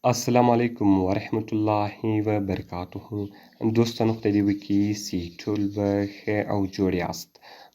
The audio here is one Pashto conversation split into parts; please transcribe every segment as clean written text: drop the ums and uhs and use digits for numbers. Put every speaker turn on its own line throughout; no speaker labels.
السلام علیکم ورحمت الله وبرکاته. دوستانو خدای دې وکړي چې ټول به ښه او جوړ یاست.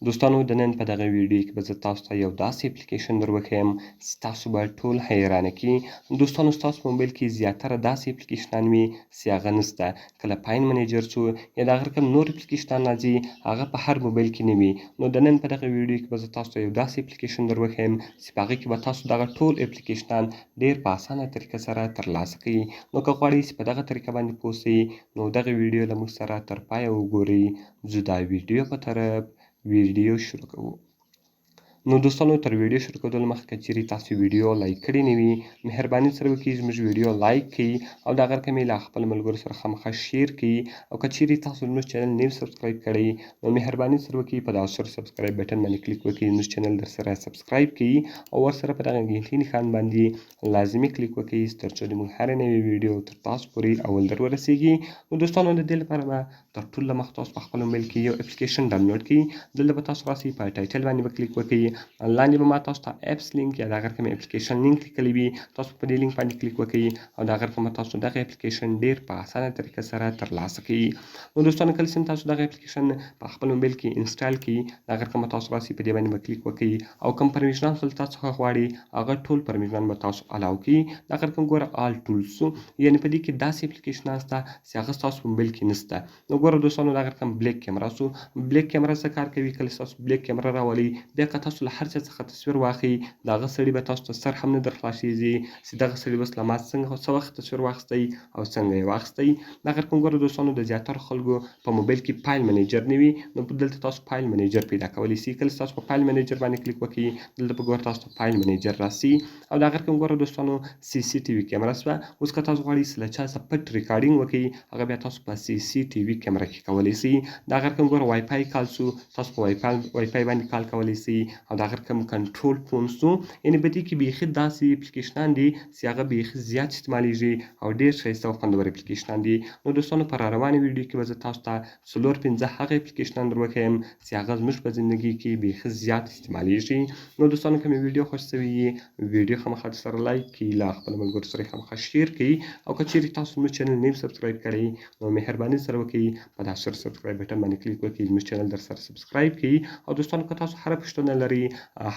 دوستانو د نن په دغه ویډیو کې به زه تاسو ته یو داسې اپلیکیشن در وښیم چې تاسو به ټول حیرانه کړي. دوستانو ستاسو په موبایل کې زیاتره داسې اپلیکیشنان وي چې هغه نشته، کله فاین منیجر څو یا د هغه رقم نور اپلیکیشنان راځي هغه په هر موبایل کې نه وي. نو د نن په دغه ویډیو کې به زه تاسو ته یو داسې اپلیکیشن در وښیم چې په هغه کې به تاسو دغه ټول اپلیکیشنان ډېر په اسانه طریقه سره ترلاسه کوي. نو که غواړئ چې په دغه طریقه باندې پوه سئ نو دغه ویډیو له موږ سره تر پایه وګورئ. ځو دا ویډیو په طرف ویډیو شروع کوو. نو دوستانو تر ویډیو شروع کېدلو مخکې که چیرې تاسو ویډیو لایک کړې نه وي مهرباني سره وکړئ زموږ ویډیو لایک کړئ او د هغه رقم یې له خپلو ملګرو سره خامخا شیر کړئ. او که چیرې تاسو زموږ چینل نوي سبسکرایب کړی نو مهرباني سره وکړئ په دغه سور سبسکرایب بټن باندې کلیک وکړئ، زموږ چینل در سره سبسکرایب کړئ او ورسره په دغه ګنټۍ نښان باندې لازمي کلیک وکړئ تر څو د موږ هره نوې ویډیو تر تاسو پورې اول در ورسیږي. نو دوستانو د دې لپاره به تر ټولو له مخکې تاسو په خپل موبایل کې یو اپلیکیشن ډاونلوډ کړئ. دلته به تاسو راسئ په ټایټل باندې به کلیک وکړئ، لاندې به ما تاسو ته اپس لینک یا د هغه رقم اپلیکیشن لینک لیکلی وي، تاسو په دې لینک باندې کلیک وکړئ او د هغه رقم تاسو دغه اپلیکیشن ډېر په اسانه طریقه سره ترلاسه کړئ. نو دوستانو کله چې تاسو دغه اپلیکیشن په خپل موبایل کې انسټال کړئ د هغه رقم تاسو راسئ په دې باندې به کلیک وکړئ او کوم پرمیشنان څه تاسو څخه غواړي هغه ټول پرمیشنان به تاسو الاو کړئ. د هغه رقم ګوره آل ټولز یعنې په دې کې داسې اپلیکیشنان شته چې هغه ستاسو په موبایل کې نشته. نو ګوره دوستانو د هغه رقم بلیک کیمرا سو، بلیک کیمرا څه کار کوي؟ کله چې تاسو بلیک کیمرا راولئ بیا که تاسو له هر چا څخه تصویر واخلئ د هغه سړي به تاسو ته سر هم نه در خلاصېږي چې دغه سړي اوس له ما څنګه څه وخت تصویر واخیستی او څنګه یې واخیستی. دغه رقم ګوره دوستانو د زیاترو خلکو په موبایل کې فایل منیجر نه وي نو دلته تاسو فایل منیجر پیدا کولی سئ. کله چې تاسو په فایل منیجر باندې کلیک وکړئ دلته به ګوره تاسو ته فایل منیجر راسي او د هغه رقم ګوره دوستانو سی سی ټي وي کیمرا شوه. اوس که تاسو غواړئ چې له چا څخه پټ ریکارډینګ وکړئ هغه بیا تاسو په سی سی ټي وي کیمرا کې کولی سئ. د هغه رقم ګوره وای فای کال سو، تاسو په وای فای باندې کال کولی سئ او د هغه رقم کنټرول فون سو. یعنې په دې کې بیخي داسې اپلیکیشنان دي چې هغه بیخي زیات استعمالیږي او ډېر ښایسته او خوندور اپلیکیشنان دي. نو دوستانو په را روانې ویډیو کې به زه تاسو ته 4-5 هغه اپلیکیشنان در وښیم چې هغه زموږ په زندګۍ کې بیخي زیات استعمالیږي. نو دوستانو که مې ویډیو خوښ شوې وي ویډیو خامخا سره لایک کړئ، له خپلو ملګرو سره یې خامخا شیر کړئ او که چیرې تاسو زموږ چینل نوي سبسکرایب کړی نو مهرباني سره وکړئ په دا سور سبسکرایب بټن باندې کلیک وکړئ، زموږ چینل در سره سبسکرایب کړئ. او دوستانو که تاسو هره پوښتنه لرئ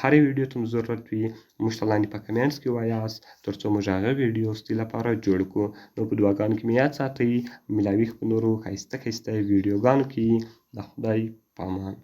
هرې ویډیو ته مو ضرورت وي موږ ته لاندې په کمنټس کې ووایاست تر څو موږ هغه ویډیو ستاسو لپاره جوړ کړو. نو په دعاګانو کې مې یاد ساتئ، ملاوي په نورو ښایسته ښایسته ویډیوګانو کې. د خدای په امان.